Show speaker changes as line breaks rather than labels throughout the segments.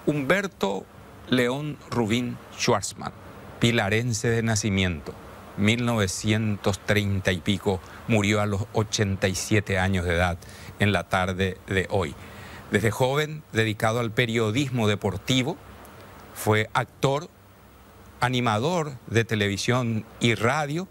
Humberto León Rubín Schwarzman, pilarense de nacimiento, 1930 y pico, murió a los 87 años de edad en la tarde de hoy. Desde joven, dedicado al periodismo deportivo, fue actor, animador de televisión y radio,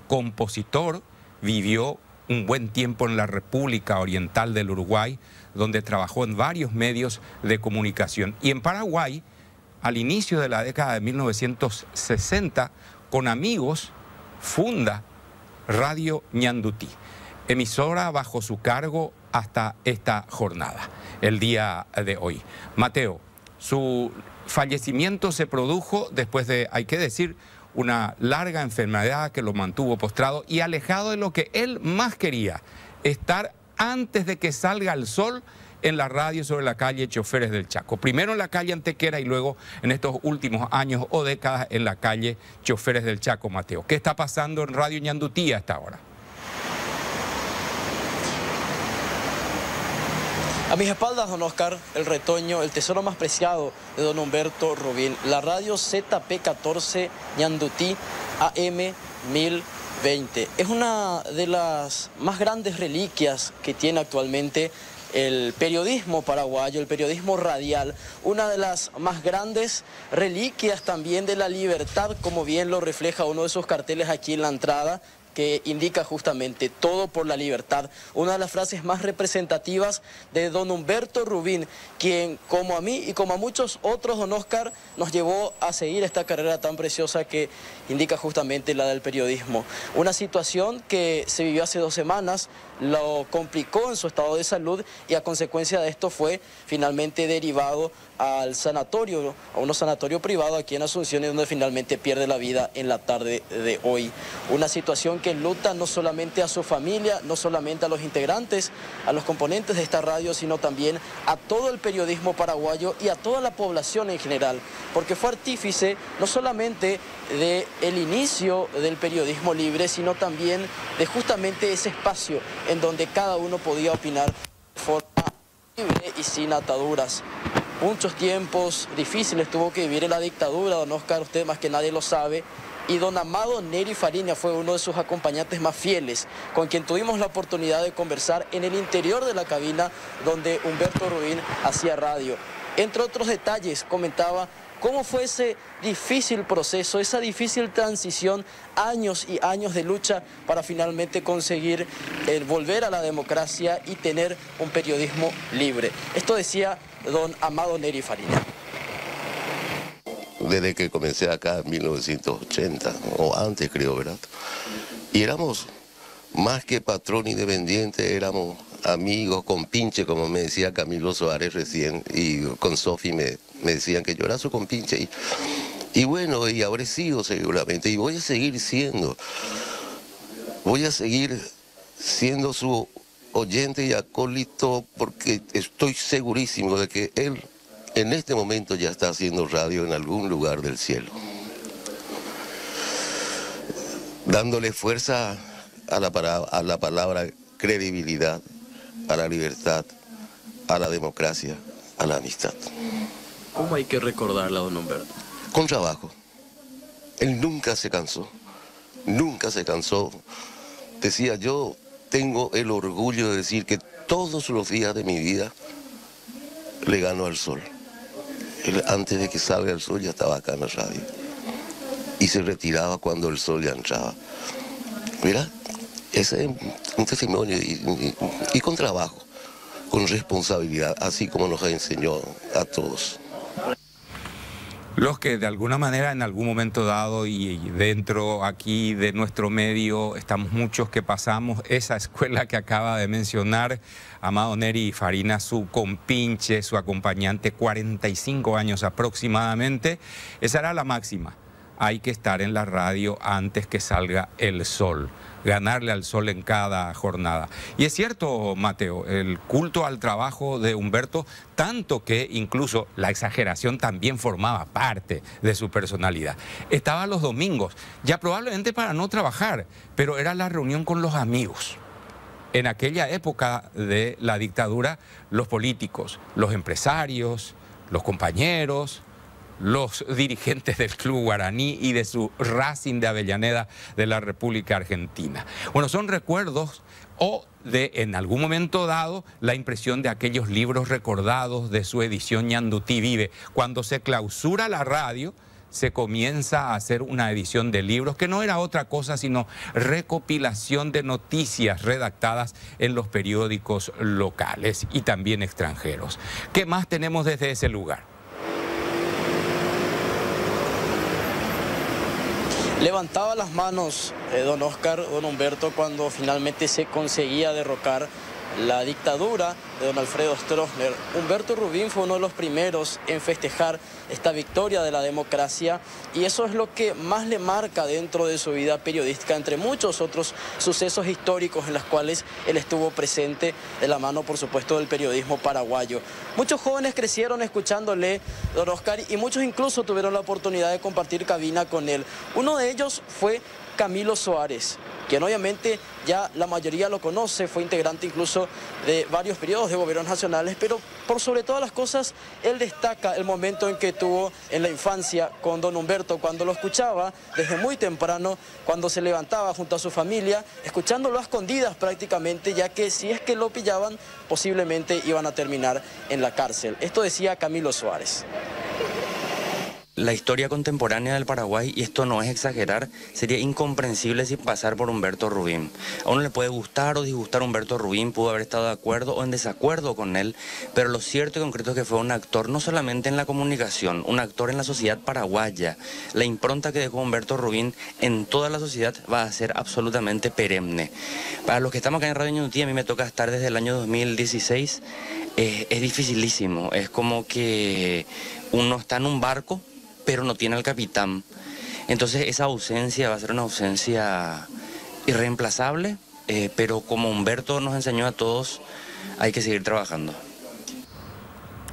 compositor, vivió un buen tiempo en la República Oriental del Uruguay, donde trabajó en varios medios de comunicación. Y en Paraguay, al inicio de la década de 1960, con amigos, funda Radio Ñandutí, emisora bajo su cargo hasta esta jornada, el día de hoy. Mateo, su fallecimiento se produjo después de, hay que decir, una larga enfermedad que lo mantuvo postrado y alejado de lo que él más quería, estar antes de que salga el sol en la radio sobre la calle Choferes del Chaco. Primero en la calle Antequera y luego en estos últimos años o décadas en la calle Choferes del Chaco, Mateo. ¿Qué está pasando en Radio Ñandutí hasta ahora?
A mis espaldas, don Oscar, el retoño, el tesoro más preciado de don Humberto Rubín, la radio ZP14 Ñandutí AM 1020. Es una de las más grandes reliquias que tiene actualmente el periodismo paraguayo, el periodismo radial, una de las más grandes reliquias también de la libertad, como bien lo refleja uno de esos carteles aquí en la entrada, que indica justamente todo por la libertad. Una de las frases más representativas de don Humberto Rubín, quien como a mí y como a muchos otros, don Oscar, nos llevó a seguir esta carrera tan preciosa que indica justamente la del periodismo. Una situación que se vivió hace 2 semanas, lo complicó en su estado de salud y a consecuencia de esto fue finalmente derivado al sanatorio, a un sanatorio privado aquí en Asunción, donde finalmente pierde la vida en la tarde de hoy. Una situación que enluta no solamente a su familia, no solamente a los integrantes, a los componentes de esta radio, sino también a todo el periodismo paraguayo y a toda la población en general, porque fue artífice no solamente del inicio del periodismo libre, sino también de justamente ese espacio en donde cada uno podía opinar de forma libre y sin ataduras. Muchos tiempos difíciles tuvo que vivir en la dictadura, don Oscar, usted más que nadie lo sabe, y don Amado Neri Fariña fue uno de sus acompañantes más fieles, con quien tuvimos la oportunidad de conversar en el interior de la cabina donde Humberto Rubín hacía radio. Entre otros detalles, comentaba cómo fue ese difícil proceso, esa difícil transición, años y años de lucha para finalmente conseguir volver a la democracia y tener un periodismo libre. Esto decía don Amado Neri Fariña.
Desde que comencé acá en 1980, o antes creo, ¿verdad? Y éramos más que patrón y dependiente, éramos amigos, compinche, como me decía Camilo Suárez recién, y con Sofi me decían que yo era su compinche, y bueno, y habré sido seguramente, y voy a seguir siendo su oyente y acólito, porque estoy segurísimo de que él en este momento ya está haciendo radio en algún lugar del cielo, dándole fuerza a la palabra credibilidad, a la libertad, a la democracia, a la amistad.
¿Cómo hay que recordarla, don Humberto?
Con trabajo. Él nunca se cansó, nunca se cansó. Decía, yo tengo el orgullo de decir que todos los días de mi vida le gano al sol. Él, antes de que salga el sol, ya estaba acá en la radio. Y se retiraba cuando el sol ya entraba. Mira, ese es un testimonio y con trabajo, con responsabilidad, así como nos enseñó a todos.
Los que de alguna manera en algún momento dado y dentro aquí de nuestro medio estamos muchos que pasamos esa escuela que acaba de mencionar Amado Neri Fariña, su compinche, su acompañante, 45 años aproximadamente. Esa era la máxima. Hay que estar en la radio antes que salga el sol, ganarle al sol en cada jornada. Y es cierto, Mateo, el culto al trabajo de Humberto, tanto que incluso la exageración también formaba parte de su personalidad. Estaba los domingos, ya probablemente para no trabajar, pero era la reunión con los amigos. En aquella época de la dictadura, los políticos, los empresarios, los compañeros, los dirigentes del Club Guaraní y de su Racing de Avellaneda de la República Argentina. Bueno, son recuerdos o de, en algún momento dado, la impresión de aquellos libros recordados de su edición Ñandutí Vive. Cuando se clausura la radio, se comienza a hacer una edición de libros que no era otra cosa sino recopilación de noticias redactadas en los periódicos locales y también extranjeros. ¿Qué más tenemos desde ese lugar?
Levantaba las manos don Oscar, don Humberto, cuando finalmente se conseguía derrocar la dictadura de don Alfredo Stroessner. Humberto Rubín fue uno de los primeros en festejar esta victoria de la democracia y eso es lo que más le marca dentro de su vida periodística, entre muchos otros sucesos históricos en los cuales él estuvo presente de la mano, por supuesto, del periodismo paraguayo. Muchos jóvenes crecieron escuchándole, don Oscar, y muchos incluso tuvieron la oportunidad de compartir cabina con él. Uno de ellos fue Camilo Soares, quien obviamente ya la mayoría lo conoce, fue integrante incluso de varios periodos de gobiernos nacionales, pero por sobre todas las cosas, él destaca el momento en que tuvo en la infancia con don Humberto, cuando lo escuchaba desde muy temprano, cuando se levantaba junto a su familia, escuchándolo a escondidas prácticamente, ya que si es que lo pillaban, posiblemente iban a terminar en la cárcel. Esto decía Camilo Soares.
La historia contemporánea del Paraguay, y esto no es exagerar, sería incomprensible sin pasar por Humberto Rubín. A uno le puede gustar o disgustar Humberto Rubín, pudo haber estado de acuerdo o en desacuerdo con él, pero lo cierto y concreto es que fue un actor no solamente en la comunicación, un actor en la sociedad paraguaya. La impronta que dejó Humberto Rubín en toda la sociedad va a ser absolutamente perenne. Para los que estamos acá en Radio Ñandutí, a mí me toca estar desde el año 2016, es dificilísimo, es como que uno está en un barco, pero no tiene al capitán. Entonces esa ausencia va a ser una ausencia irreemplazable, pero como Humberto nos enseñó a todos, hay que seguir trabajando.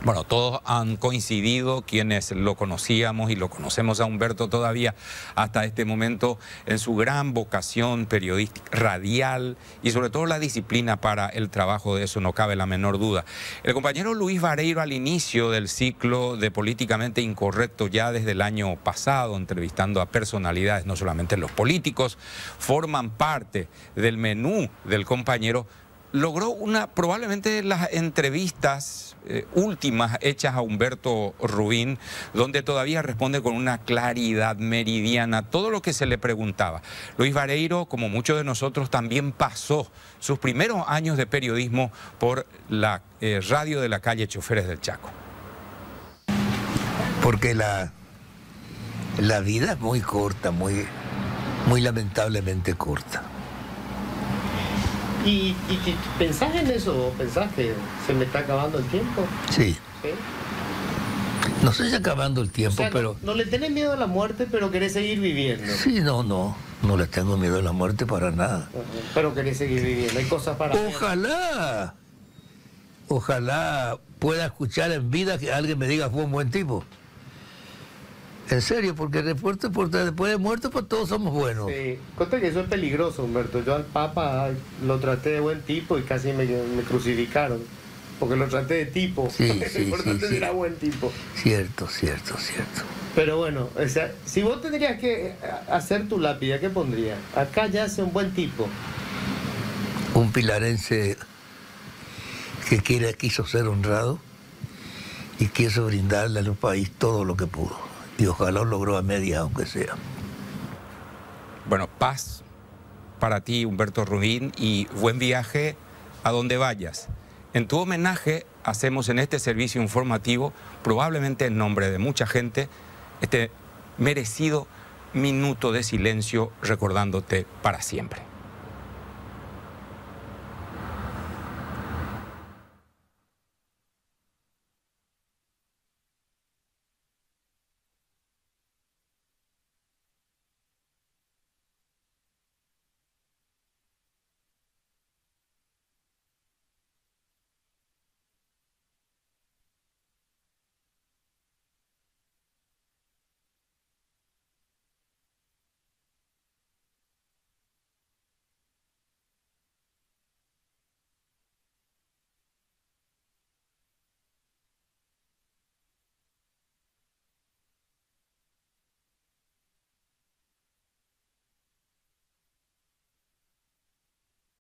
Bueno, todos han coincidido, quienes lo conocíamos y lo conocemos a Humberto todavía hasta este momento, en su gran vocación periodística, radial y sobre todo la disciplina para el trabajo, de eso no cabe la menor duda. El compañero Luis Vareiro, al inicio del ciclo de Políticamente Incorrecto, ya desde el año pasado, entrevistando a personalidades, no solamente los políticos, forman parte del menú del compañero, logró probablemente las entrevistas últimas hechas a Humberto Rubín, donde todavía responde con una claridad meridiana todo lo que se le preguntaba. Luis Vareiro, como muchos de nosotros, también pasó sus primeros años de periodismo por la radio de la calle Choferes del Chaco.
Porque la vida es muy corta, muy lamentablemente corta.
¿Y pensás en eso? ¿Pensás que se me está acabando el tiempo?
Sí.
¿Sí?
No sé si acabando el tiempo,
O sea,
pero...
No le tenés miedo a la muerte, pero querés seguir viviendo.
Sí, no le tengo miedo a la muerte para nada.
Pero querés seguir viviendo, hay cosas para hacer.
Ojalá pueda escuchar en vida que alguien me diga fue un buen tipo. En serio, porque después de muerto, pues todos somos buenos.
Sí, conta que eso es peligroso, Humberto. Yo al Papa lo traté de buen tipo y casi me crucificaron. Porque lo traté de tipo.
Sí,
lo importante era buen tipo.
Cierto.
Pero bueno, o sea, si vos tendrías que hacer tu lápida, ¿qué pondrías? Acá ya hace un buen tipo.
Un pilarense que quiso ser honrado y quiso brindarle al país todo lo que pudo. Y ojalá lo logró a medias, aunque sea.
Bueno, paz para ti, Humberto Rubín, y buen viaje a donde vayas. En tu homenaje hacemos en este servicio informativo, probablemente en nombre de mucha gente, este merecido minuto de silencio recordándote para siempre.